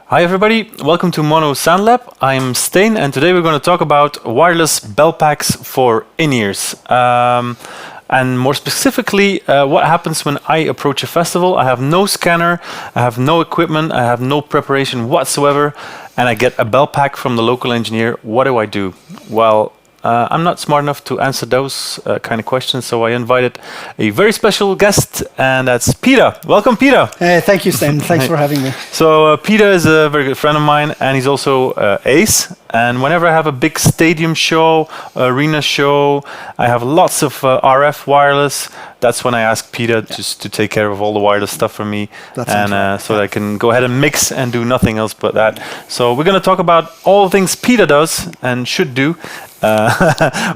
Hi everybody, welcome to Mono SoundLab. I'm Stijn and today we're going to talk about wireless bell packs for in-ears. And more specifically, what happens when I approach a festival. I have no scanner, I have no equipment, I have no preparation whatsoever, and I get a bell pack from the local engineer. What do I do? Well, I'm not smart enough to answer those kind of questions, so I invited a very special guest, and that's Pita. Welcome, Pita. Thank you, Stijn. Thanks for having me. So Pita is a very good friend of mine, and he's also ace. And whenever I have a big stadium show, arena show, I have lots of RF wireless. That's when I ask Pita just to take care of all the wireless stuff for me, and so that I can go ahead and mix and do nothing else but that. So we're going to talk about all the things Pita does and should do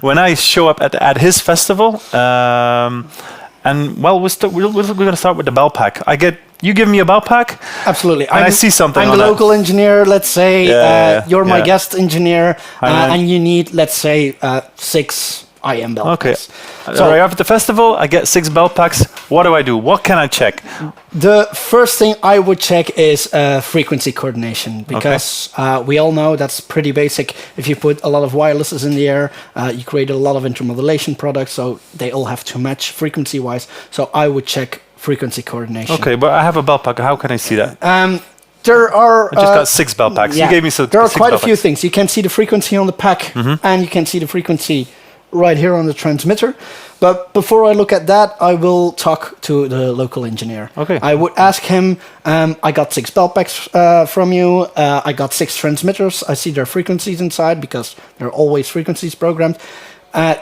when I show up at his festival. And well, we're going to start with the bell pack. You give me a bell pack. Absolutely. And I see something. I'm the local engineer. Let's say you're my yeah. guest engineer, and you need, let's say, 6 IM bell packs. So right after the festival, I get 6 bell packs. What do I do? What can I check? The first thing I would check is frequency coordination, because we all know that's pretty basic. If you put a lot of wirelesses in the air, you create a lot of intermodulation products, so they all have to match frequency-wise. So I would check frequency coordination. Okay, but I have a bell pack. How can I see that? There are. I just got 6 bell packs. You gave me There are quite a few things. You can see the frequency on the pack, and you can see the frequency right here on the transmitter. But before I look at that, I will talk to the local engineer. Okay. I would ask him, I got 6 bell packs from you. I got 6 transmitters. I see their frequencies inside because there are always frequencies programmed.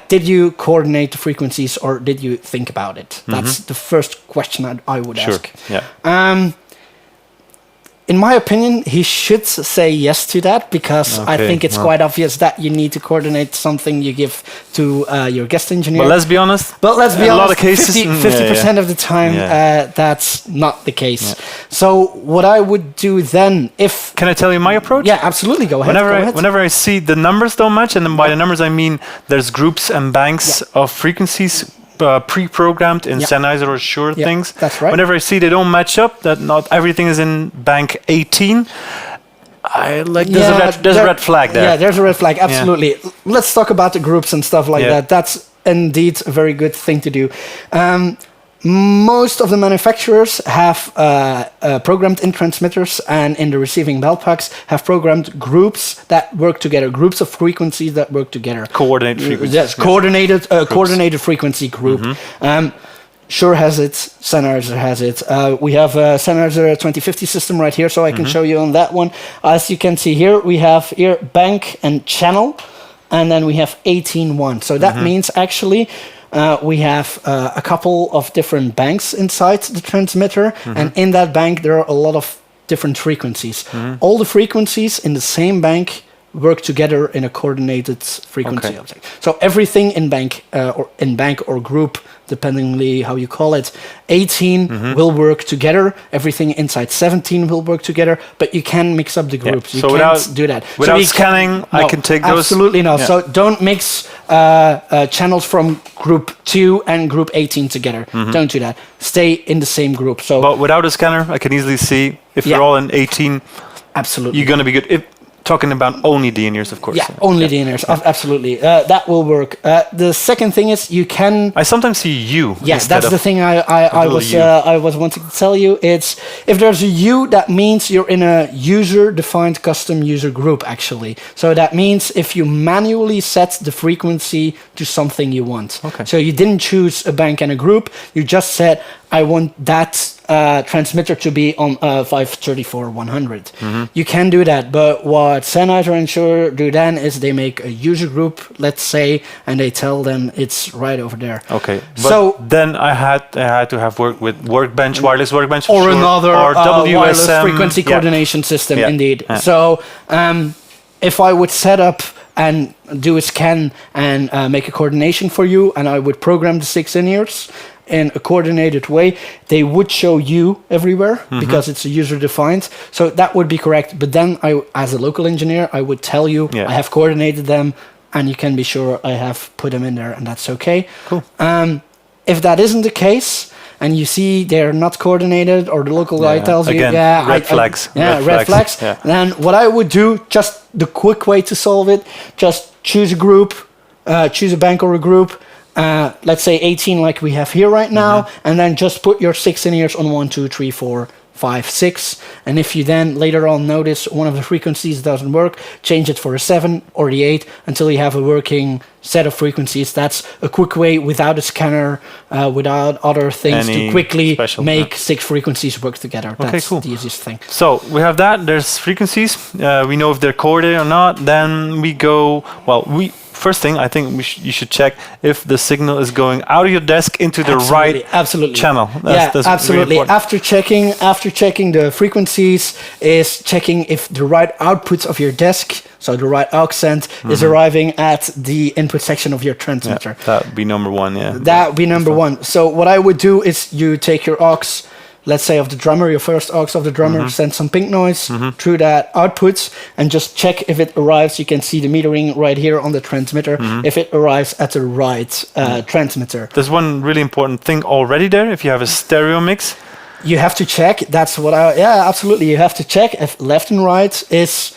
Did you coordinate the frequencies or did you think about it? That's the first question I would ask. Yeah. In my opinion, he should say yes to that, because I think it's quite obvious that you need to coordinate something you give to your guest engineer. But let's be honest. In a lot of cases, 50% of the time, that's not the case. Yeah. So what I would do then, if... Can I tell you my approach? Yeah, absolutely. Go ahead. Whenever I see the numbers don't match, and then by the numbers I mean there's groups and banks of frequencies pre-programmed in Sennheiser or Shure things. That's right. Whenever I see they don't match up, that not everything is in bank 18, there's a red flag there. Yeah, there's a red flag, absolutely. Yeah. Let's talk about the groups and stuff like that. That's indeed a very good thing to do. Most of the manufacturers have programmed in transmitters and in the receiving bell packs have programmed groups that work together, groups of frequencies that work together. Coordinated frequencies. Yes, coordinated frequency group. Shure has it, Sennheiser has it. We have a Sennheiser 2050 system right here, so I can show you on that one. As you can see here, we have here bank and channel, and then we have 18.1. So that means actually we have a couple of different banks inside the transmitter, and in that bank there are a lot of different frequencies. All the frequencies in the same bank work together in a coordinated frequency object. So everything in bank or group, dependingly how you call it, 18 will work together. Everything inside 17 will work together, but you can mix up the groups. You can't do that. Without scanning, I can take those? Absolutely not. So don't mix channels from group 2 and group 18 together. Don't do that. Stay in the same group. So, but without a scanner, I can easily see if you're all in 18. Absolutely. You're going to be good. Talking about only the in-ears, of course. Yeah, only the in-ears. Absolutely. That will work. The second thing is you can... I sometimes see you. Yes, that's the thing I was wanting to tell you. It's if there's a you, that means you're in a user-defined custom user group, actually. So that means if you manually set the frequency to something you want. Okay. So you didn't choose a bank and a group. You just said, I want that transmitter to be on 534-100. You can do that, but what Sennheiser and Shure do then is they make a user group, let's say, and they tell them it's right over there. Okay, but then I had to have worked with Workbench, wireless Workbench, or another wireless WSM frequency coordination system, indeed. Yeah. So if I would set up and do a scan and make a coordination for you, and I would program the 6 in-ears in a coordinated way, they would show you everywhere because it's a user-defined. So that would be correct. But then I, as a local engineer, I would tell you I have coordinated them, and you can be sure I have put them in there, and that's okay. Cool. If that isn't the case, and you see they're not coordinated, or the local guy tells you, red flags. Red flags. Yeah. Then what I would do, just the quick way to solve it, just choose a group, choose a bank or a group, let's say 18 like we have here right now, and then just put your 6 in-ears on 1, 2, 3, 4, 5, 6. And if you then later on notice one of the frequencies doesn't work, change it for a 7 or the 8 until you have a working set of frequencies. That's a quick way without a scanner, without other things to quickly make 6 frequencies work together. That's the easiest thing. So we have that. There's frequencies. We know if they're coordinated or not. Then we go, first thing, I think you should check if the signal is going out of your desk into the right channel. That's absolutely. Really after checking the frequencies, is checking if the right output of your desk, so the right aux is arriving at the input section of your transmitter. Yeah, that would be number one. Yeah, that would be number one. So what I would do is you take your aux, let's say of the drummer, your first aux of the drummer, send some pink noise through that output, and just check if it arrives. You can see the metering right here on the transmitter, if it arrives at the right transmitter. There's one really important thing already there. If you have a stereo mix, you have to check. That's what absolutely. You have to check if left and right is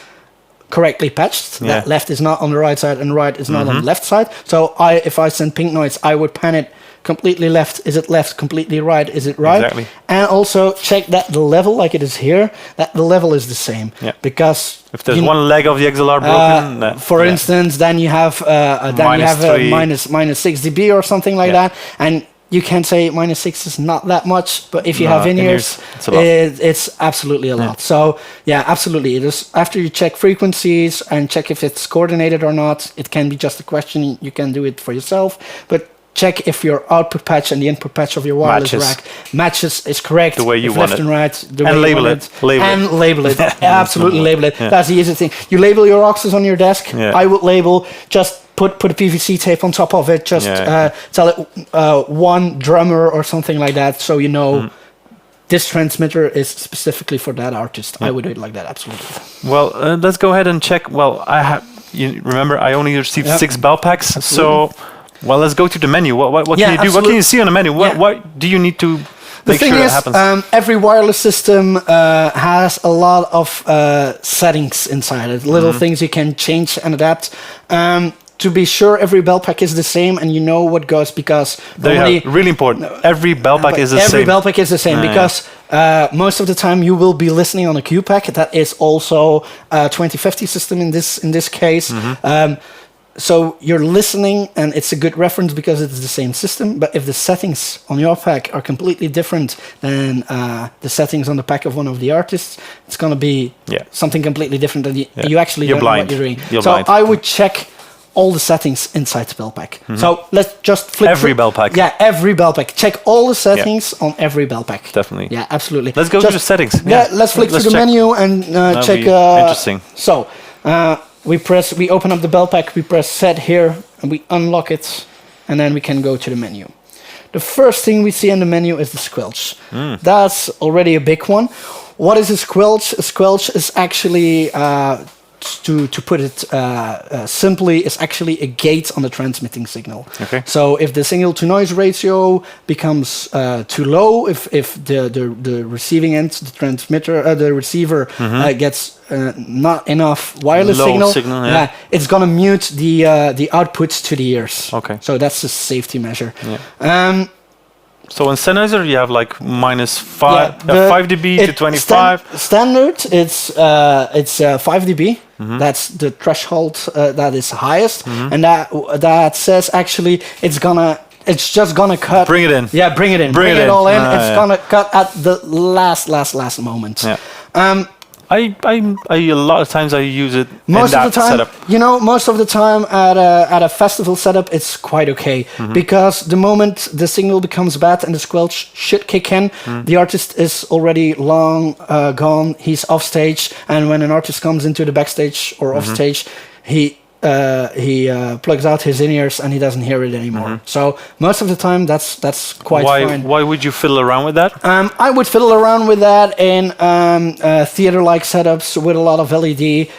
correctly patched. That left is not on the right side and right is not on the left side. So if I send pink noise, I would pan it completely left. Is it left? Completely right? Is it right? Exactly. And also check that the level, like it is here, that the level is the same. Yeah. Because if there's one leg of the XLR broken, for instance, then you have minus 6 dB or something like that, and you can say -6 is not that much, but if you have in-ears, it's absolutely a lot. So absolutely. It is after you check frequencies and check if it's coordinated or not. It can be just a question. You can do it for yourself, but check if your output patch and the input patch of your wireless rack matches is correct. The way you want left it. and right. The and way label you it. Want label it. Absolutely label it. That's the easy thing. You label your auxes on your desk. I would label, just put a PVC tape on top of it. Just tell it one drummer or something like that, so you know this transmitter is specifically for that artist. I would do it like that, absolutely. Well, let's go ahead and check. Well, you remember I only received 6 bell packs, so... Well, let's go to the menu. What can you do? What can you see on the menu? What do you need to make sure that happens? Every wireless system has a lot of settings inside it, little things you can change and adapt. To be sure, every bell pack is the same, and you know what goes, because really important. Every bell pack is the same. Every bell pack is the same because most of the time you will be listening on a Q pack. That is also a 2050 system in this case. So you're listening, and it's a good reference because it's the same system. But if the settings on your pack are completely different than the settings on the pack of one of the artists, it's going to be something completely different. And you actually don't know what you're doing. I would check all the settings inside the bell pack. So let's just flip every bell pack. Yeah, every bell pack. Check all the settings on every bell pack. Definitely. Yeah, absolutely. Let's go to the settings. Let's flick through the menu and check. Interesting. So. We open up the bell pack, we press set here, and we unlock it, and then we can go to the menu. The first thing we see in the menu is the squelch. That's already a big one. What is a squelch? A squelch is actually, to put it simply, is actually a gate on the transmitting signal. Okay. So if the signal to noise ratio becomes too low, if the receiving end, the transmitter, the receiver gets not enough wireless signal, it's gonna mute the outputs to the ears. Okay. So that's a safety measure. So in Sennheiser you have like -5 dB to 25. Standard, it's 5 dB. That's the threshold that is highest, and that says actually it's just gonna cut. Bring it in. Yeah, bring it in. Bring it all in. It's gonna cut at the last moment. Yeah. A lot of times I use it most in of that the time, setup. Most of the time at a festival setup, it's quite okay, because the moment the signal becomes bad and the squelch should kick in, the artist is already long gone. He's off stage, and when an artist comes into the backstage or off stage, he plugs out his in-ears and he doesn't hear it anymore. So most of the time, that's quite fine. Why would you fiddle around with that? I would fiddle around with that in theater-like setups with a lot of LED.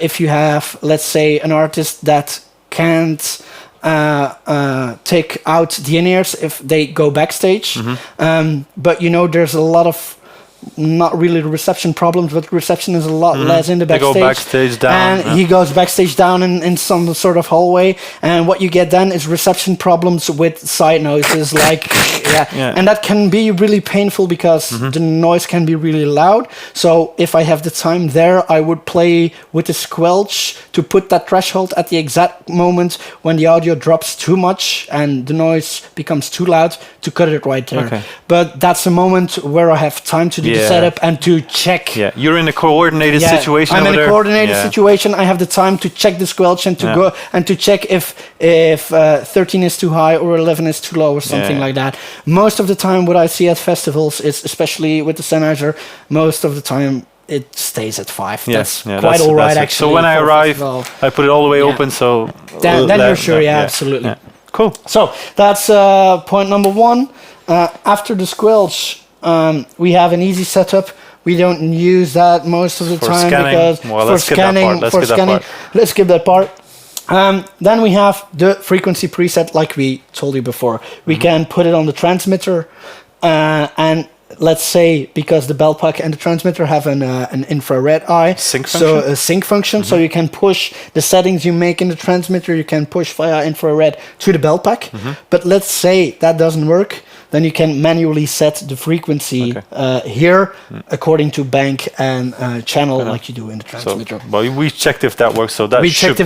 If you have, let's say, an artist that can't take out the in-ears if they go backstage. But there's a lot of not really the reception problems, but reception is a lot less in the backstage. They go backstage down. And he goes backstage down in some sort of hallway. And what you get then is reception problems with side noises, and that can be really painful because the noise can be really loud. So if I have the time there, I would play with the squelch to put that threshold at the exact moment when the audio drops too much and the noise becomes too loud, to cut it right there. Okay. But that's a moment where I have time to do the setup and to check. Yeah, you're in a coordinated situation. I'm in a coordinated situation. I have the time to check the squelch and to go and to check if 13 is too high or 11 is too low or something like that. Most of the time, what I see at festivals is, especially with the Sennheiser, most of the time it stays at 5. That's quite all right, actually. So when I arrive, I put it all the way open. So then you're sure. Absolutely. Yeah. Cool. So that's point number 1. After the squelch, we have an easy setup. We don't use that most of the time because for scanning, let's skip that part. Then we have the frequency preset, like we told you before. We can put it on the transmitter, and let's say because the belt pack and the transmitter have an infrared eye, sync function, so you can push the settings you make in the transmitter. You can push via infrared to the belt pack. But let's say that doesn't work. Then you can manually set the frequency here according to bank and channel, like you do in the transmitter. So, well, we checked if that works, so that should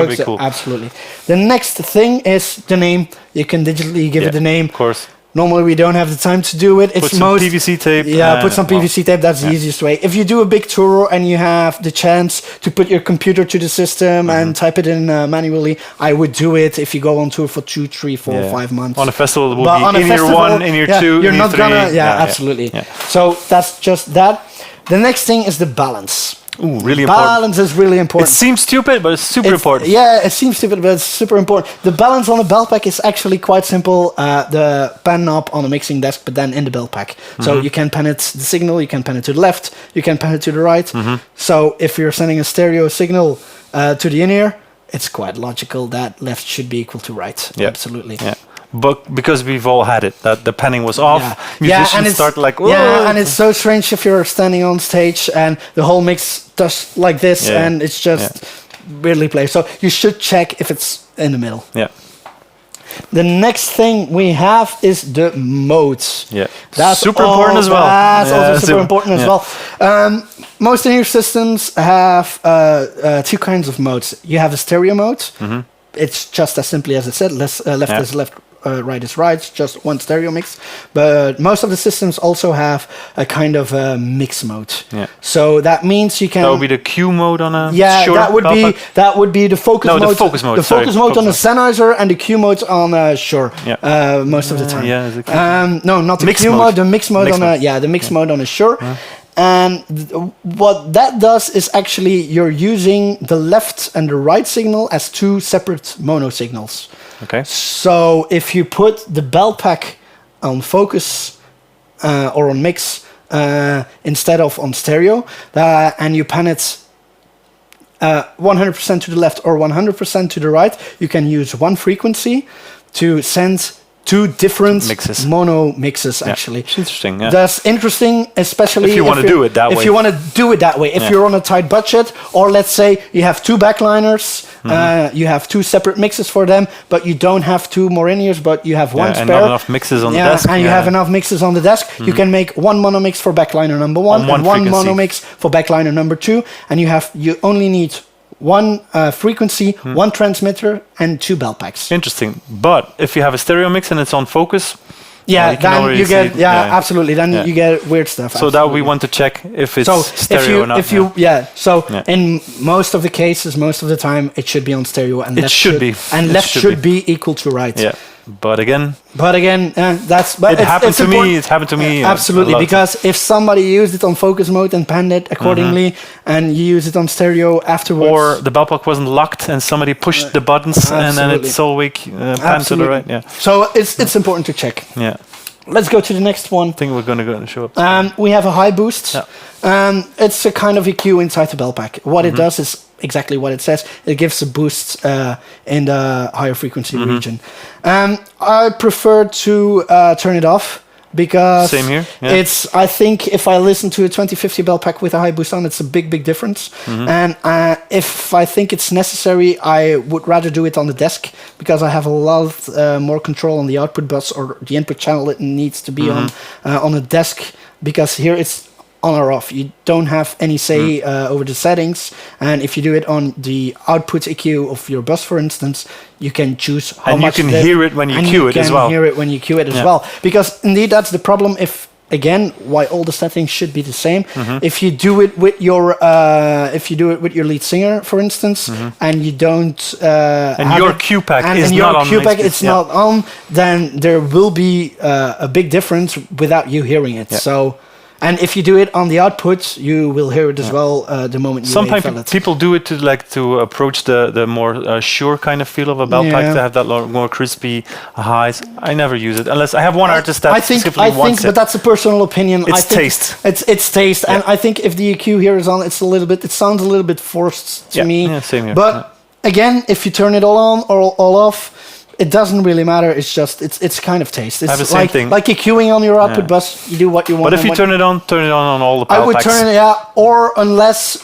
be cool. Absolutely. The next thing is the name. You can digitally give it the name. Of course. Normally we don't have the time to do it. Put some PVC tape. Yeah, put some PVC tape. That's the easiest way. If you do a big tour and you have the chance to put your computer to the system and type it in manually, I would do it if you go on tour for 2, 3, 4, 5 months. On a festival, it will be in year 1, in year 2, you're in not year 3. gonna. Absolutely. Yeah. So that's just that. The next thing is the balance. Ooh, really important. Balance is really important. It seems stupid, but it's super important. Yeah, it seems stupid, but it's super important. The balance on the belt pack is actually quite simple. The pan knob on the mixing desk, but then in the belt pack. So you can pan it the signal, you can pan it to the left, you can pan it to the right. So if you're sending a stereo signal to the in-ear, it's quite logical that left should be equal to right. Yep. Absolutely. Yeah. But because we've all had it, that the panning was off, musicians start like, whoa. Yeah, and it's so strange if you're standing on stage and the whole mix does like this, and it's just weirdly placed. So you should check if it's in the middle. Yeah. The next thing we have is the modes. Yeah, that's super important as well. That's also super important as well. Most in-ear systems have 2 kinds of modes. You have a stereo mode. It's just as simply as it said, left is left, right is right, just one stereo mix. But most of the systems also have a kind of a mix mode. Yeah. So that means you can. That would be the Q mode on a. Yeah, Shure that would be the focus mode. No, the focus mode. The focus mode on the Sennheiser and the Q mode on Shure. Yeah. Most of the time. Yeah. No, not the Q mode. The mix mode on a the mix mode on a Shure. And what that does is actually you're using the left and the right signal as 2 separate mono signals. Okay. So if you put the belt pack on focus or on mix instead of on stereo, and you pan it 100% to the left or 100% to the right, you can use one frequency to send 2 different mono mixes, actually. It's interesting, yeah. That's interesting, especially if you want to do it that way. If you want to do it that way. If you're on a tight budget, or let's say you have 2 backliners, you have 2 separate mixes for them, but you don't have 2 more in-ears, but you have one spare. And not enough mixes on the desk. And you have enough mixes on the desk. You can make 1 mono mix for backliner number 1 and 1 mono mix for backliner number 2, and you only need 1 frequency, 1 transmitter, and 2 belt packs. Interesting. But if you have a stereo mix and it's on focus, then you get absolutely. Then you get weird stuff. So that we want to check if it's stereo or not. In most of the cases, most of the time, it should be on stereo, and left should be equal to right. Yeah. But again, it happened to me. It's happened to me. Absolutely, because if somebody used it on focus mode and panned it accordingly, and you use it on stereo afterwards, or the belt pack wasn't locked and somebody pushed the buttons and then it's all weak panned to the right. Yeah. So it's important to check. Yeah. Let's go to the next one. I think we're going to go and show up. We have a high boost. Yeah. It's a kind of EQ inside the belt pack. What it does is exactly what it says. It gives a boost in the higher frequency region. I prefer to turn it off. Because same here. Yeah. It's, I think if I listen to a 2050 belt pack with a high boost on, it's a big difference. And if I think it's necessary, I would rather do it on the desk because I have a lot more control on the output bus or the input channel. It needs to be on a desk because here it's on or off. You don't have any say over the settings, and if you do it on the output EQ of your bus, for instance, you can choose how much. And you can hear it when you cue it as well. And you can hear it when you cue it as well. Because indeed, that's the problem. If again, why all the settings should be the same. If you do it with your lead singer, for instance, and you don't and your cue pack is not on, not on, then there will be a big difference without you hearing it. So. And if you do it on the output, you will hear it as well the moment you Sometimes valid. people do it to approach the more sure kind of feel of a belt pack, to have that more crispy highs. I never use it unless I have one artist that specifically wants it. But that's a personal opinion. It's taste. It's taste, and I think if the EQ here is on, it sounds a little bit forced to me. Yeah, same here. But again, if you turn it all on or all off, it doesn't really matter. It's just it's kind of taste. It's I have the same thing. Like EQing on your output bus. You do what you want. But if you turn it on all the belt packs. I would turn it, or unless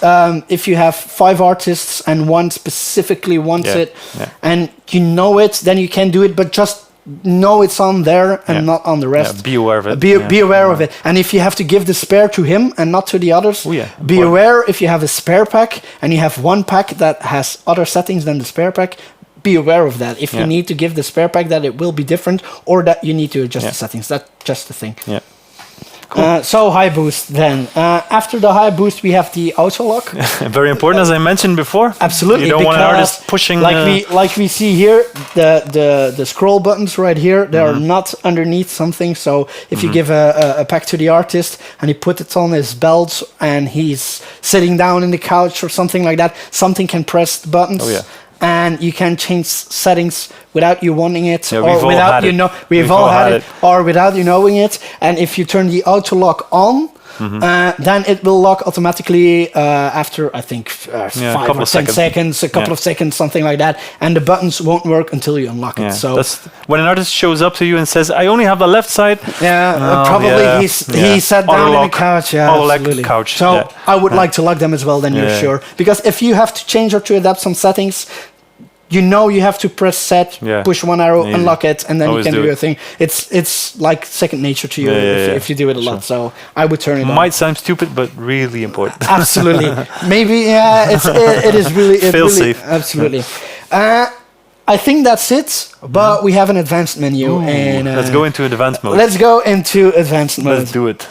if you have 5 artists and one specifically wants it, and you know it, then you can do it. But just know it's on there and not on the rest. Yeah, be aware of it. Be aware of it. And if you have to give the spare to him and not to the others, be aware if you have a spare pack and you have one pack that has other settings than the spare pack. Be aware of that. If you need to give the spare pack, that it will be different, or that you need to adjust the settings. That's just the thing. Yeah. Cool. So high boost then. After the high boost, we have the auto lock. Very important, as I mentioned before. Absolutely. You don't want an artist pushing. Like we see here, the scroll buttons right here, they are not underneath something. So if you give a pack to the artist and he put it on his belt and he's sitting down in the couch or something like that, something can press the buttons. Oh yeah. And you can change settings without you wanting it, or without you know. We've all had it, or without you knowing it. And if you turn the auto lock on, then it will lock automatically after I think 5 or 10 seconds, a couple of seconds, something like that. And the buttons won't work until you unlock it. So that's when an artist shows up to you and says, "I only have the left side." Probably he sat down on the couch. Absolutely. Couch. So I would like to lock them as well. Then you're sure, because if you have to change or to adapt some settings, you know you have to press set, push one arrow, unlock it, and then you can do your thing. It's like second nature to you if you do it a lot. So I would turn it on. Might sound stupid, but really important. Absolutely. Maybe it is really Feel safe. Absolutely. I think that's it, but we have an advanced menu. And let's go into advanced mode. Let's go into advanced mode. Let's do it.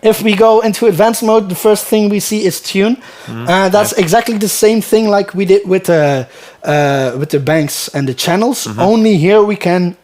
If we go into advanced mode, the first thing we see is tune. That's exactly the same thing like we did with the banks and the channels. Only here we can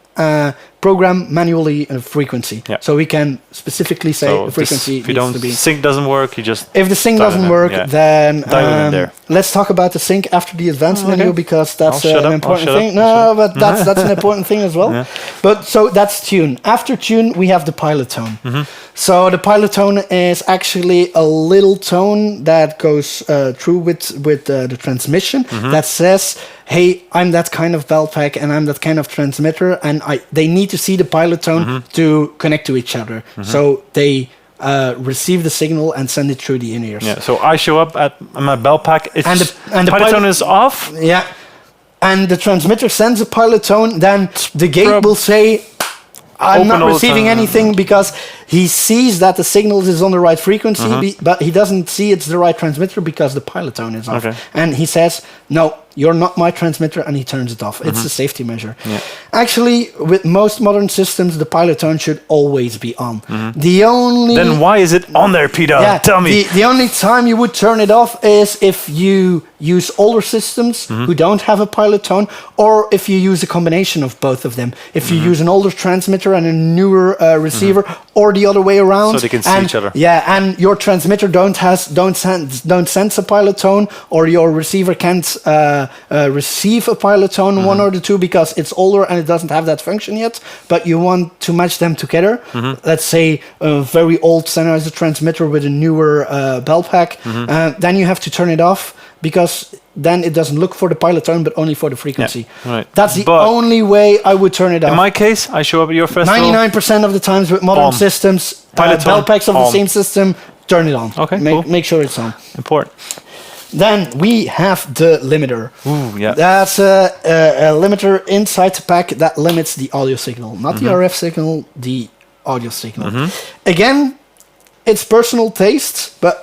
program manually a frequency. So we can specifically say the frequency needs to be. If sync doesn't work, you just. If the sync doesn't work, then there. Let's talk about the sync after the advanced menu, because that's an important thing. No, but that's an important thing as well. But so that's tune. After tune, we have the pilot tone. So the pilot tone is actually a little tone that goes through with the transmission that says, "Hey, I'm that kind of belt pack and I'm that kind of transmitter," and they need to see the pilot tone to connect to each other. So they receive the signal and send it through the in-ears. Yeah. So I show up at my belt pack. And the pilot tone is off. Yeah. And the transmitter sends a pilot tone. Then the gate will say, "I'm not receiving anything," because he sees that the signal is on the right frequency, but he doesn't see it's the right transmitter because the pilot tone is off. And he says, "No, you're not my transmitter," and he turns it off. It's a safety measure. Actually, with most modern systems, the pilot tone should always be on. Then why is it on there, Pita? Tell me. The only time you would turn it off is if you use older systems who don't have a pilot tone, or if you use a combination of both of them. If you use an older transmitter and a newer receiver, or the other way around, so they can see each other. Yeah, and your transmitter don't sense a pilot tone, or your receiver can't receive a pilot tone, one or the two, because it's older and it doesn't have that function yet. But you want to match them together. Let's say a very old Sennheiser transmitter with a newer belt pack. Then you have to turn it off, because then it doesn't look for the pilot tone, but only for the frequency. Yeah, right. That's the only way I would turn it off. In my case, I show up at your festival. 99% of the times with modern systems, belt packs of the same system, turn it on. Okay, make sure it's on. Important. Then we have the limiter. Ooh, yeah. That's a limiter inside the pack that limits the audio signal, not the RF signal, the audio signal. Again, it's personal taste, but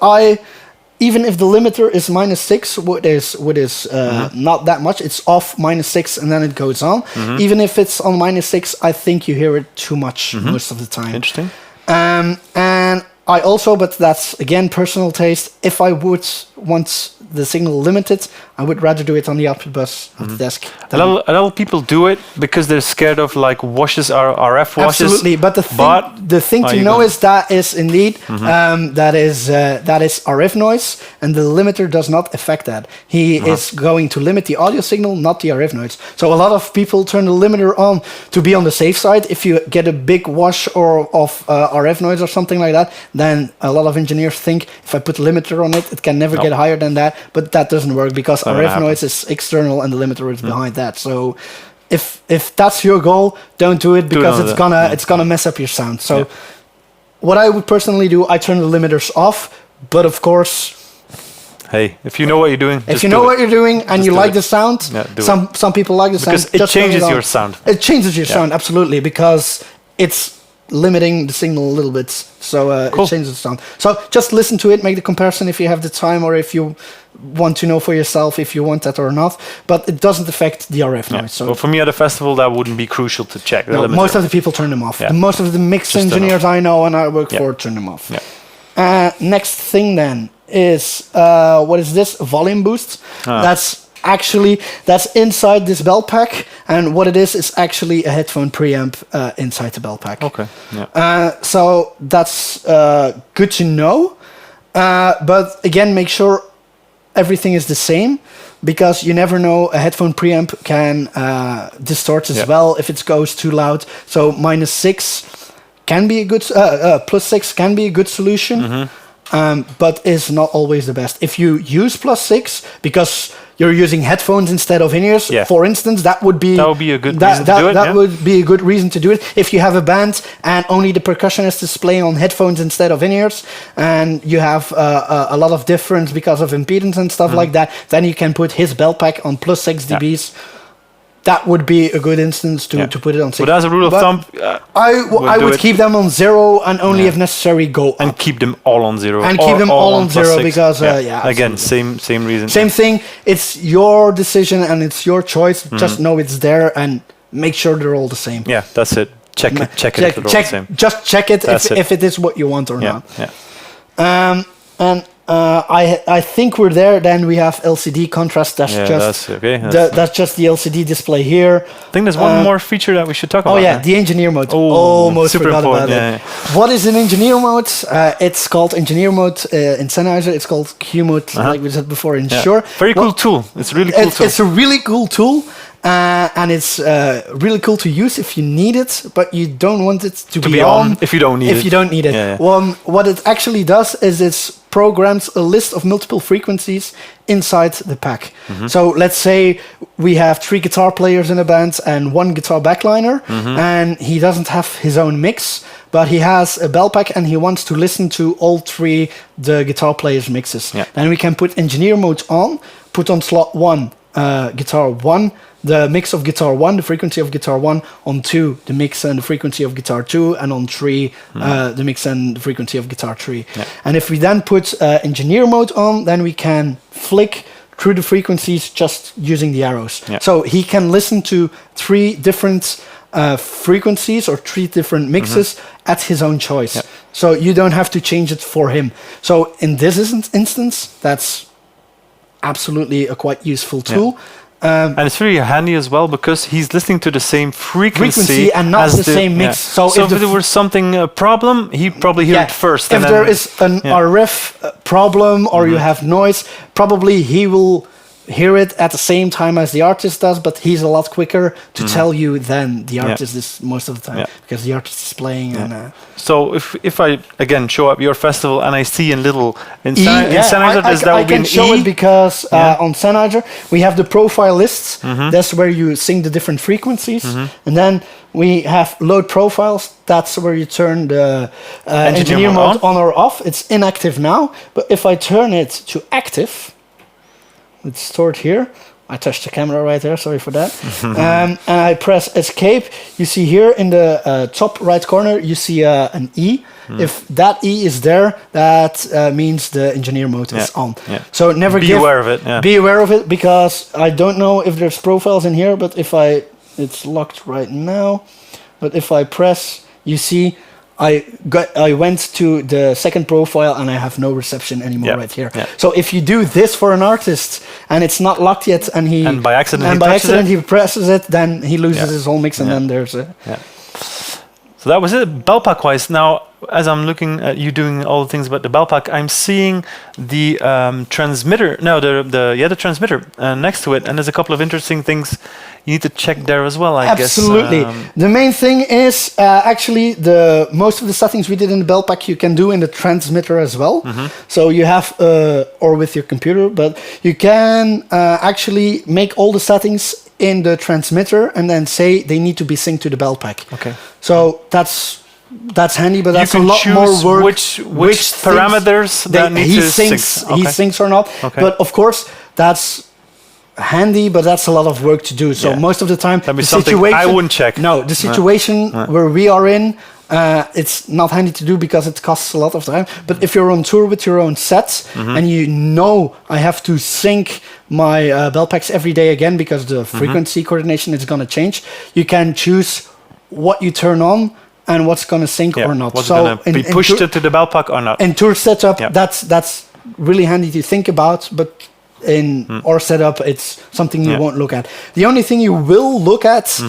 even if the limiter is -6, what is not that much, it's off -6 and then it goes on. Even if it's on -6, I think you hear it too much most of the time. Interesting. And I also, but that's again personal taste, if I would want the signal limited, I would rather do it on the output bus of the desk. A lot of people do it because they're scared of like washes, RF washes. Absolutely, but the thing to know is that is indeed that is RF noise, and the limiter does not affect that. He is going to limit the audio signal, not the RF noise. So a lot of people turn the limiter on to be on the safe side. If you get a big wash of RF noise or something like that, then a lot of engineers think if I put a limiter on it, it can never get higher than that. But that doesn't work because RF noise is external and the limiter is behind that. So if that's your goal, don't do it because it's gonna mess up your sound. So what I would personally do, I turn the limiters off. But of course, hey, if you know what you're doing, if you know what you're doing and you like the sound, some people like the sound because it changes your sound. It changes your sound absolutely because it's limiting the signal a little bit, so it changes the sound. So just listen to it, make the comparison if you have the time, or if you want to know for yourself if you want that or not. But it doesn't affect the RF noise. So well, for me at a festival, that wouldn't be crucial to check. No, most of the people turn them off. Most of the mix engineers I know and I work for turn them off. Next thing then is what is this? Volume boost. That's inside this belt pack, and what it is actually a headphone preamp inside the belt pack. Okay. So that's good to know, but again, make sure everything is the same, because you never know, a headphone preamp can distort as well if it goes too loud. So -6 can be a good, +6 can be a good solution. But is not always the best. If you use +6 because you're using headphones instead of in-ears, for instance, that would be a good reason to do it. That would be a good reason to do it. If you have a band and only the percussionist is playing on headphones instead of in-ears, and you have a lot of difference because of impedance and stuff like that, then you can put his belt pack on +6 dBs. That would be a good instance to put it on 6. But as a rule of thumb, I would keep them on 0 and only if necessary go up. And keep them all on 0. And keep them all on 0 because, again, same reason. Same thing. It's your decision and it's your choice. Just know it's there and make sure they're all the same. Yeah, that's it. Check it if they're all the same. Just check it if it is what you want or not. And I think we're there. Then we have LCD contrast. That's just the LCD display here. I think there's one more feature that we should talk about. Oh yeah, the engineer mode. Almost forgot about it. What is an engineer mode? It's called engineer mode in Sennheiser. It's called Q mode, like we said before in Shure. Very cool tool. It's a really cool tool. It's a really cool tool. And it's really cool to use if you need it, but you don't want it to be on if you don't need it. What it actually does is it programs a list of multiple frequencies inside the pack. So let's say we have 3 guitar players in a band and 1 guitar backliner, and he doesn't have his own mix, but he has a bell pack and he wants to listen to all 3 the guitar players' mixes. Then we can put engineer mode on, put on slot 1 guitar 1, the mix of guitar 1, the frequency of guitar 1, on 2, the mix and the frequency of guitar 2, and on 3, the mix and the frequency of guitar 3. And if we then put engineer mode on, then we can flick through the frequencies just using the arrows. So he can listen to 3 different frequencies or 3 different mixes at his own choice. So you don't have to change it for him. So in this instance, that's absolutely a quite useful tool. And it's very handy as well because he's listening to the same frequency and not the same mix. So if there was something problem, he'd probably hear it first. If there is an RF problem or you have noise, probably he will hear it at the same time as the artist does, but he's a lot quicker to tell you than the artist is most of the time because the artist is playing. And so if I again show up your festival and I see in Sennheiser, I can show it because on Sennheiser we have the profile lists. That's where you sync the different frequencies, and then we have load profiles. That's where you turn the engineer mode on or off. It's inactive now, but if I turn it to active, it's stored here. I touched the camera right there, sorry for that. And I press escape. You see here in the top right corner, you see an E. If that E is there, that means the engineer mode is on. So never be aware of it. Be aware of it, because I don't know if there's profiles in here, but it's locked right now. But if I press, you see, I went to the second profile and I have no reception anymore right here. So if you do this for an artist and it's not locked yet, and by accident he presses it, then he loses his whole mix, and then there's a. So that was it, Beltpack wise. Now, as I'm looking at you doing all the things about the Beltpack, I'm seeing the transmitter. No, the transmitter next to it, and there's a couple of interesting things you need to check there as well, I guess. Absolutely. The main thing is actually most of the settings we did in the Beltpack you can do in the transmitter as well. So you have, or with your computer, but you can actually make all the settings in the transmitter and then say they need to be synced to the Beltpack. Okay. So that's handy, but that's a lot more work. Which parameters that need to sync. He syncs or not. Okay. But of course, that's handy, but that's a lot of work to do. So most of the time, the situation I wouldn't check. No, the situation where we are in, it's not handy to do because it costs a lot of time. But if you're on tour with your own sets and you know I have to sync my Beltpacks every day again because the frequency coordination is going to change, you can choose what you turn on and what's going to sync or not. What's going to be pushed into the Beltpack or not. In tour setup, that's really handy to think about, but in our setup, it's something you won't look at. The only thing you will look at...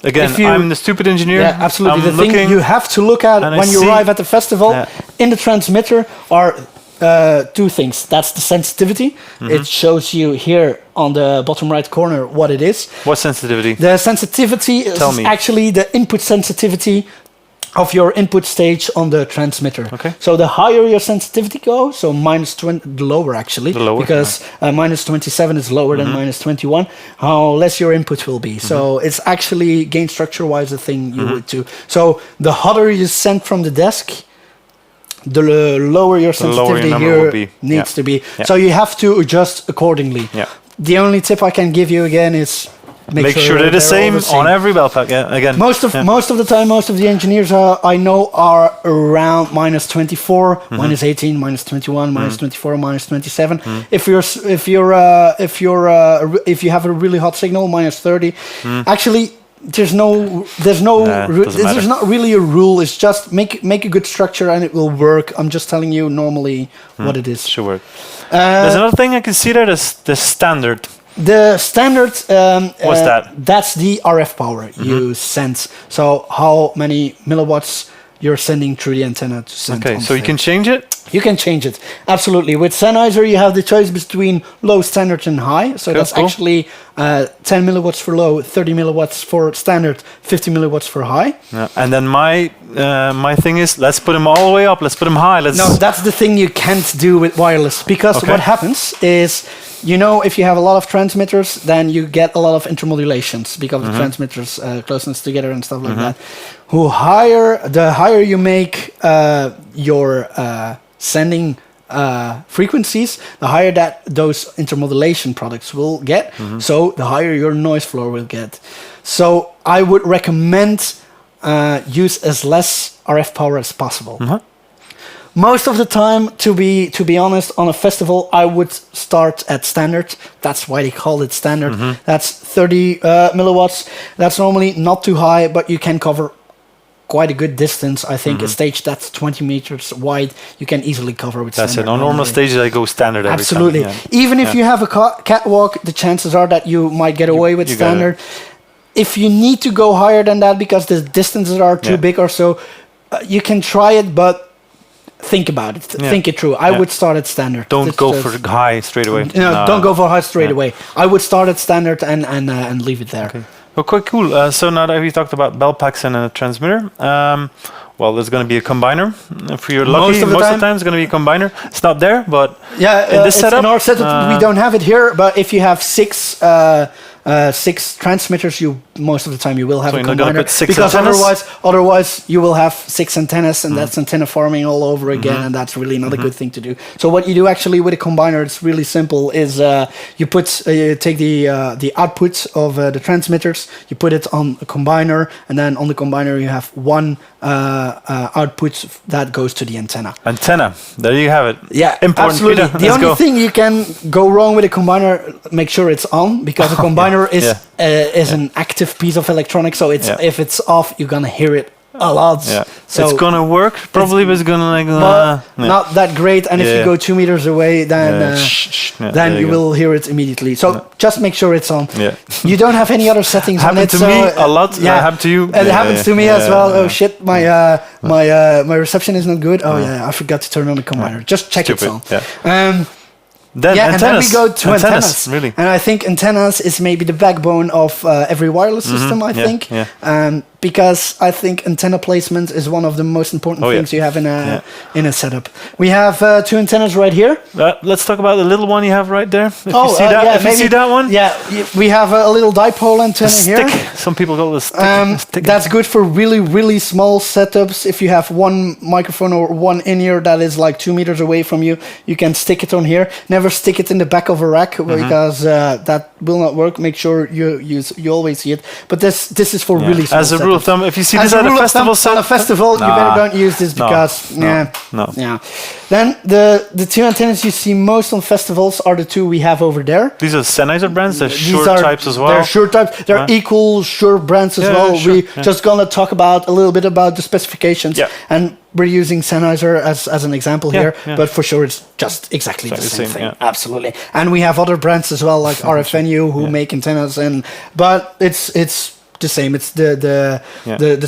Again, I'm the stupid engineer. Yeah, absolutely. The thing you have to look at when you arrive at the festival in the transmitter are two things. That's the sensitivity. It shows you here on the bottom right corner what it is. What sensitivity? The sensitivity is actually the input sensitivity of your input stage on the transmitter. Okay. So the higher your sensitivity goes, so minus 20, the lower actually, because minus 27 is lower than minus 21, how less your input will be. So it's actually gain structure wise a thing you would do. So the hotter you send from the desk, the lower your sensitivity here needs to be. So you have to adjust accordingly. The only tip I can give you again is make sure they're the same on every Beltpack. Again, most of the time, most of the engineers I know are around minus 24, minus 18, minus 21, minus 24, minus 27. If you have a really hot signal, minus 30. Actually, there's not really a rule. It's just make a good structure and it will work. I'm just telling you normally what it is. Sure. There's another thing I can see there. The standard. The standard, what's that? That's the RF power you send. So how many milliwatts you're sending through the antenna to send. Okay, so you can change it? You can change it, absolutely. With Sennheiser, you have the choice between low, standard, and high. So that's actually 10 milliwatts for low, 30 milliwatts for standard, 50 milliwatts for high. Yeah. And then my thing is, let's put them all the way up. Let's put them high. No, that's the thing you can't do with wireless. Because what happens is, if you have a lot of transmitters, then you get a lot of intermodulations because of the transmitters' closeness together and stuff like that. The higher you make your sending frequencies, the higher that those intermodulation products will get. So the higher your noise floor will get. So I would recommend use as less RF power as possible. Most of the time, to be honest, on a festival, I would start at standard. That's why they call it standard. That's 30 milliwatts. That's normally not too high, but you can cover quite a good distance. I think a stage that's 20 meters wide, you can easily cover with standard. That's it. On normal stages, I go standard every time. Absolutely. Even if you have a catwalk, the chances are that you might get away with standard. If you need to go higher than that because the distances are too big or so, you can try it, but think about it. Think it through. I would start at standard. Don't go for high straight away. No, don't go for high straight away. I would start at standard and leave it there. Okay. Okay, cool. So now that we talked about belt packs and a transmitter, well, there's going to be a combiner. If you're lucky, most of the time it's going to be a combiner. It's not there, but in this setup, in our setup we don't have it here. But if you have six transmitters, most of the time you will have a combiner, because otherwise you will have 6 antennas, and that's antenna farming all over again, and that's really not a good thing to do. So what you do actually with a combiner, it's really simple, is you take the outputs of the transmitters, you put it on a combiner, and then on the combiner you have one output that goes to the antenna. There you have it. Yeah, important. Absolutely. Pita, the only thing you can go wrong with a combiner, make sure it's on, because a combiner is an active piece of electronics. So if it's off, you're gonna hear it a lot. Yeah. So it's gonna work probably, but it's gonna not that great. And if you go 2 meters away, then you will hear it immediately. So just make sure it's on. Yeah. You don't have any other settings on it. Happened to me a lot. Yeah. Happened to you. It happens to me as well. Oh shit, my reception is not good. Oh yeah, I forgot to turn on the combiner. Just check it's on. Yeah. Then and then we go to antennas. Really. And I think antennas is maybe the backbone of every wireless system, I think. Yeah. Because I think antenna placement is one of the most important things you have in a setup. We have 2 antennas right here. Let's talk about the little one you have right there. If you see that one? Yeah, we have a little dipole antenna here. Some people call it a stick. That's good for really, really small setups. If you have one microphone or one in-ear that is like 2 meters away from you, you can stick it on here. Never stick it in the back of a rack, because that will not work. Make sure you always see it. But this is for really small setups. As a rule of thumb, if you see this at a festival, on a festival, you better don't use this, because yeah. Then the 2 antennas you see most on festivals are the 2 we have over there. These are Sennheiser brands. They're Shure types as well. They're Shure types. They're equal Shure brands as well. Sure. We just gonna talk a little bit about the specifications. Yeah. And we're using Sennheiser as an example here, but for sure it's just exactly the same thing. Yeah. Absolutely. And we have other brands as well, like RF Venue, who make antennas, but it's the same. It's the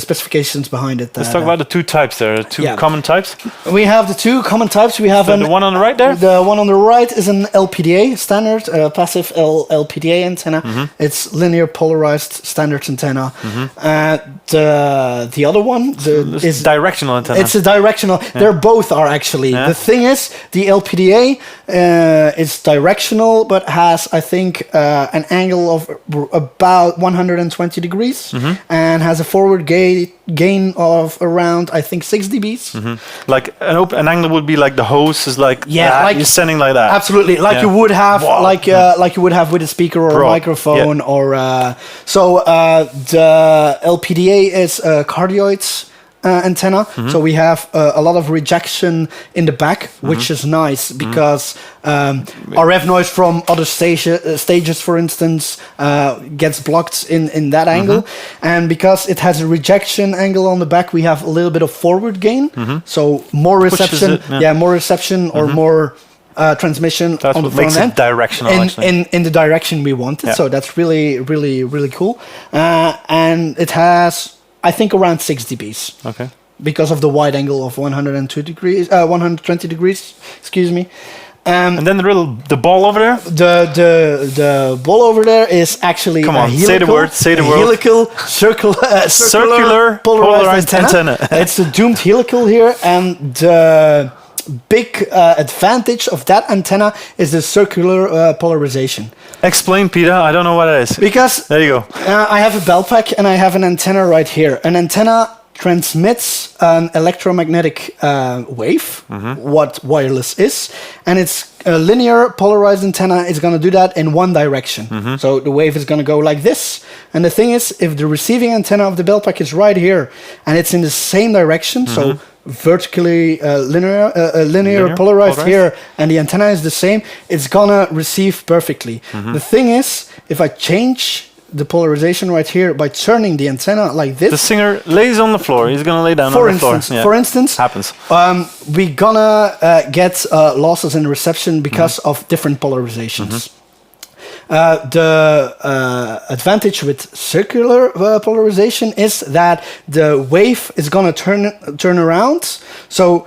specifications behind it. Let's talk about the 2 types there. 2 common types. We have the 2 common types. We have the one on the right there. The one on the right is an LPDA standard, passive LPDA antenna. It's linear polarized standard antenna. The other one is directional antenna. It's a directional. They're both are actually. The thing is, the LPDA is directional, but has, I think, an angle of about 120 degrees. And has a forward gain of around, I think, 6 dBs. Like an angle would be like the hose is like you're sending like that. Absolutely, like you would have, like you would have with a speaker or a microphone, or so. The LPDA is cardioids antenna, so we have a lot of rejection in the back, which is nice, because RF noise from other stages, for instance, gets blocked in that angle, and because it has a rejection angle on the back, we have a little bit of forward gain, so more reception, more reception or more transmission on the front end. Directional, in the direction we want it. So that's really, really, really cool, and it has, I think, around 6 dBs. Okay. Because of the wide angle of 120 degrees, excuse me. And then the ball over there? The ball over there is actually a helical, say the word. Helical, circular polarized antenna. It's a doomed helical here, and the big advantage of that antenna is the circular polarization. Explain, Pita. I don't know what it is. Because there you go. I have a belt pack and I have an antenna right here. An antenna transmits an electromagnetic wave, what wireless is, and it's a linear polarized antenna is going to do that in one direction. So the wave is going to go like this. And the thing is, if the receiving antenna of the belt pack is right here and it's in the same direction, so vertically linear polarized here, and the antenna is the same, it's gonna receive perfectly. The thing is, if I change the polarization right here by turning the antenna like this, the singer lays on the floor. He's gonna lay down on the floor. For instance, happens. We're gonna get losses in reception because of different polarizations. The advantage with circular polarization is that the wave is gonna turn around. So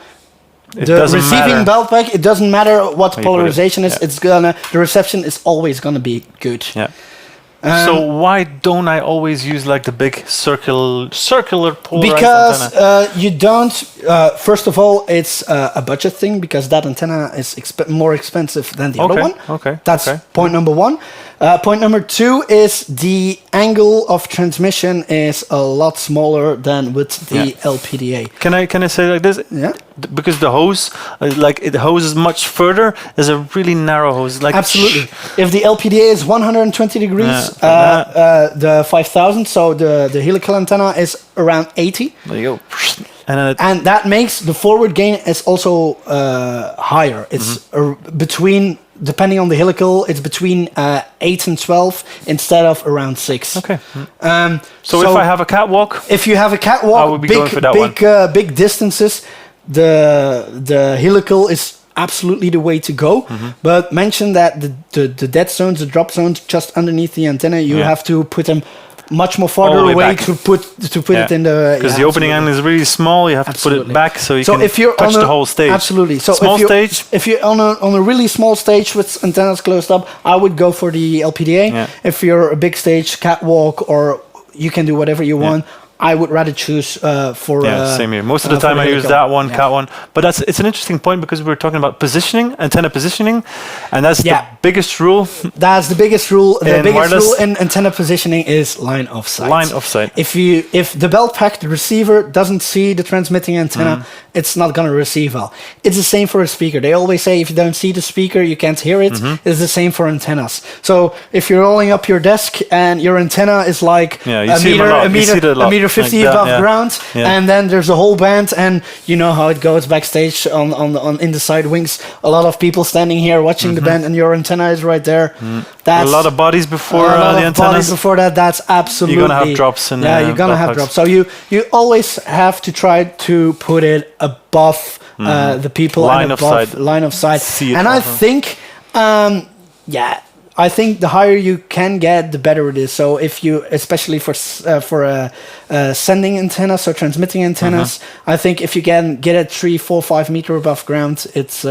The receiving belt pack, it doesn't matter what the polarization is. Yeah. It's the reception is always gonna be good. Yeah. So why don't I always use like the big circular polarized because antenna? You don't. First of all, it's a budget thing because that antenna is more expensive than the other one. Okay. That's point number one. Point number two is the angle of transmission is a lot smaller than with the LPDA. Can I say like this? Yeah. Because the hose, the hose is much further. Is a really narrow hose. Like absolutely. If the LPDA is 120 degrees, the 5000, so the helical antenna is around 80. There you go. And that makes the forward gain is also higher. It's between, depending on the helical, it's between 8 and 12 instead of around 6. Okay. So if I have a catwalk, if you have a catwalk, I would be going for that one. Big distances, the helical is absolutely the way to go. But mention that the dead zones, the drop zones just underneath the antenna, you have to put them much more farther away to put it in the because the opening angle is really small. You have to put it back so you can touch the whole stage. Absolutely. So small stage. If you're on a really small stage with antennas closed up, I would go for the LPDA. Yeah. If you're a big stage, catwalk, or you can do whatever you want, I would rather choose for. Same here. Most of the time I use that one, cat one. But it's an interesting point because we're talking about positioning, antenna positioning, and that's the biggest rule. That's the biggest rule. The biggest wireless rule in antenna positioning is line of sight. Line of sight. If the belt pack, the receiver, doesn't see the transmitting antenna, it's not gonna receive well. It's the same for a speaker. They always say if you don't see the speaker, you can't hear it. It's the same for antennas. So if you're rolling up your desk and your antenna is like a meter 50 above ground, and then there's a whole band, and you know how it goes backstage on in the side wings. A lot of people standing here watching the band, and your antenna is right there. That's a lot of bodies before the antennas. Bodies before that. That's absolutely. You're gonna have drops. You're gonna have drops. So you always have to try to put it above the people line and above line of sight. And I think, I think the higher you can get, the better it is. So if you, especially for sending antennas or transmitting antennas, I think if you can get it 3, 4, 5 meter above ground, it's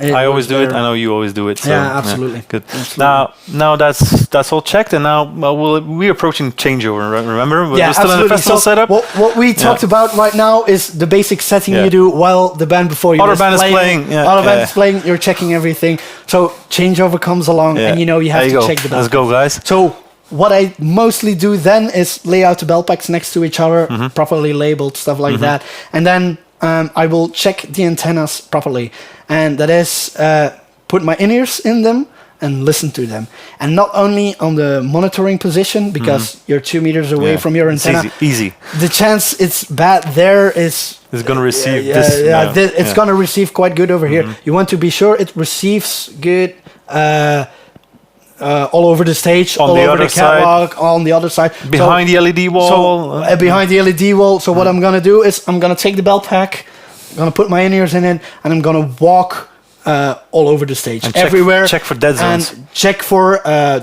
I always do it. I know you always do it. So, absolutely. Good. Absolutely. Now that's all checked, and now we're approaching changeover. Remember, we're still absolutely. in the festival setup. What we talked about right now is the basic setting you do while the band before you. Other band is playing. Other band is playing. You're checking everything. So changeover comes along, and you have to check the belt. Let's go, guys. So what I mostly do then is lay out the belt packs next to each other, properly labeled, stuff like that, and then I will check the antennas properly, and that is put my in-ears in them and listen to them. And not only on the monitoring position, because you're 2 meters away from your antenna. It's easy. The chance it's bad there is... It's going to receive it's going to receive quite good over here. You want to be sure it receives good... all over the stage, all over the catwalk, on the other side. Behind the LED wall. Behind the LED wall. So what I'm going to do is I'm going to take the belt pack, I'm going to put my in-ears in it, and I'm going to walk all over the stage, and everywhere. Check for dead zones. And check for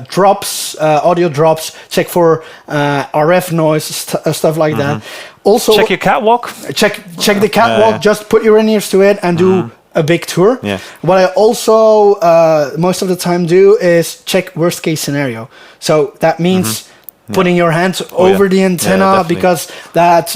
drops, audio drops, check for RF noise, stuff like that. Also, check your catwalk. Check the catwalk, just put your in-ears to it and do a big tour. What I also most of the time do is check worst case scenario. So that means putting your hands over the antenna because that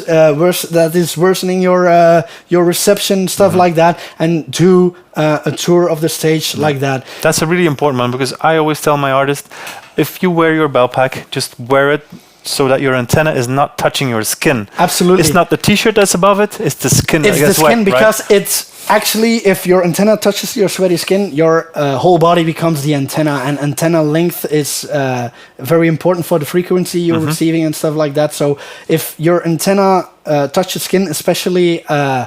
is worsening your reception, stuff like that, and do a tour of the stage like that. That's a really important one because I always tell my artists, if you wear your belt pack, just wear it so that your antenna is not touching your skin. Absolutely. It's not the t-shirt that's above it, it's the skin. It's the skin because it's actually, if your antenna touches your sweaty skin, your whole body becomes the antenna, and antenna length is very important for the frequency you're receiving and stuff like that. So if your antenna touches skin, especially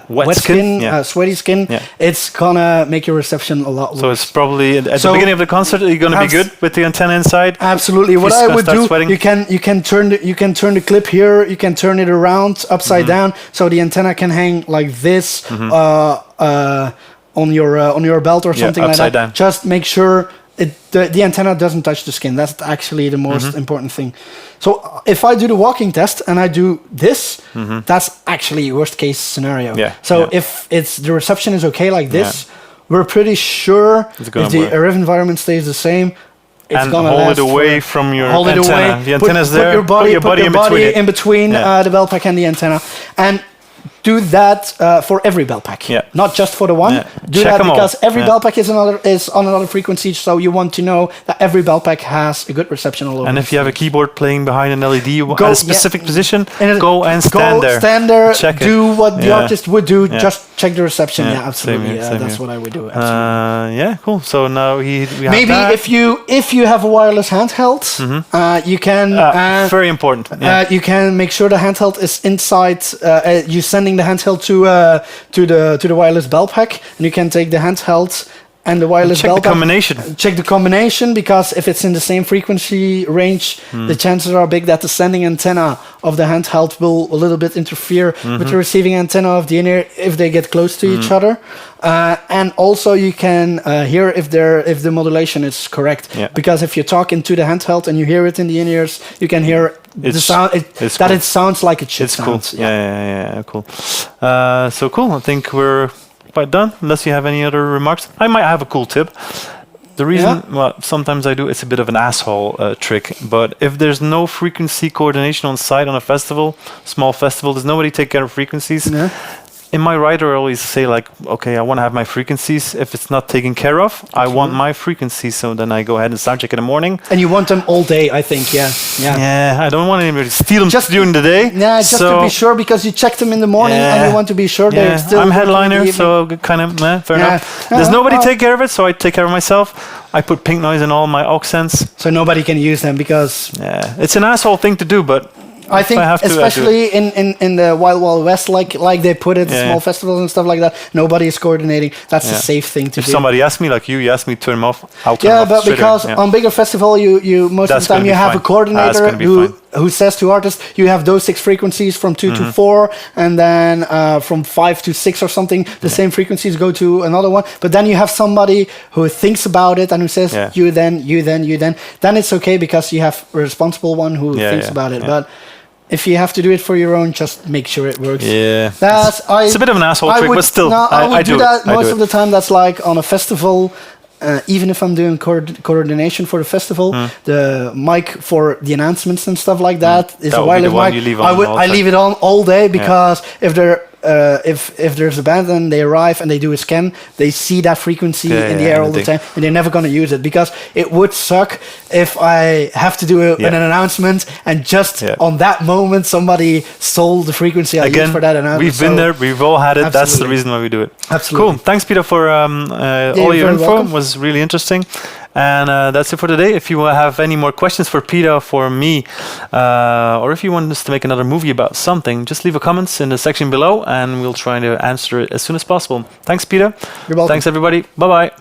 wet skin, sweaty skin, it's gonna make your reception a lot worse. So it's probably at the beginning of the concert, you're gonna be good with the antenna inside. Absolutely. What I would do, you can turn the clip here, you can turn it around upside down, so the antenna can hang like this on your belt or something like that. Down. Just make sure the antenna doesn't touch the skin. That's actually the most important thing. So if I do the walking test and I do this, that's actually worst case scenario. Yeah. So if the reception is okay like this, we're pretty sure if the RF environment stays the same, it's and gonna hold last it away from your hold antenna. It away. The antenna's there. Put your body in between Yeah. the belt pack and the antenna, and do that for every belt pack, not just for the one. Yeah. Do Check that because all. every belt pack is on another frequency, so you want to know that every belt pack has a good reception all over. And if you have a keyboard playing behind an LED at a specific position, go and stand there. Stand there. Check do what the artist would do. Yeah. Just check the reception. Yeah, absolutely. Same That's here. what I would do. Absolutely. Yeah, cool. So now we have maybe that. if you have a wireless handheld, you can very important. You can make sure the handheld is inside. You're sending the handheld to the wireless belt pack, and you can take the handheld and the wireless check belt the combination. Check the combination, because if it's in the same frequency range, the chances are big that the sending antenna of the handheld will a little bit interfere with the receiving antenna of the in-ear if they get close to each other. And also you can hear if the modulation is correct. Because if you talk into the handheld and you hear it in the in-ears, you can hear the sound it sounds like it should sound. Cool. Yeah, cool. So cool. I think we're quite done, unless you have any other remarks. I might have a cool tip. The reason, well, sometimes I do, it's a bit of an asshole trick, but if there's no frequency coordination on site on a festival, small festival, does nobody take care of frequencies? In my writer, I always say, like, okay, I want to have my frequencies. If it's not taken care of, I want my frequencies. So then I go ahead and sound check in the morning. And you want them all day, I think, Yeah, I don't want anybody to steal them just during the day. Yeah, just to be sure, because you check them in the morning and you want to be sure they're still... I'm headliner, so kind of, fair enough. Does nobody take care of it, so I take care of myself. I put pink noise in all my accents. So nobody can use them, because... Yeah, it's an asshole thing to do, but... I think especially in the Wild West, like they put it, small festivals and stuff like that, nobody is coordinating. That's a safe thing to do. If somebody asks me, like you asked me to turn them off, I'll turn them off. But because on bigger festival, you most of the time you have a coordinator who says to artists, you have those 6 frequencies from 2 to 4, and then from 5 to 6 or something, the same frequencies go to another one. But then you have somebody who thinks about it and who says, you then. Then it's okay, because you have a responsible one who thinks about it. But if you have to do it for your own, just make sure it works. Yeah. It's a bit of an asshole trick, but still. I would do that most of the time. That's like on a festival. Even if I'm doing coordination for the festival, the mic for the announcements and stuff like that is a wireless mic. I leave it on all day, because if there's a band and they arrive and they do a scan, they see that frequency in the air all the time, and they're never going to use it, because it would suck if I have to do an announcement and just on that moment somebody stole the frequency I used for that announcement. We've been there, we've all had it. Absolutely. That's the reason why we do it. Absolutely. Cool. Thanks, Peter, for all your info. Welcome. It was really interesting. And that's it for today. If you have any more questions for Peter, for me, or if you want us to make another movie about something, just leave a comments in the section below, and we'll try to answer it as soon as possible. Thanks, Peter. You're welcome. Thanks, everybody. Bye-bye.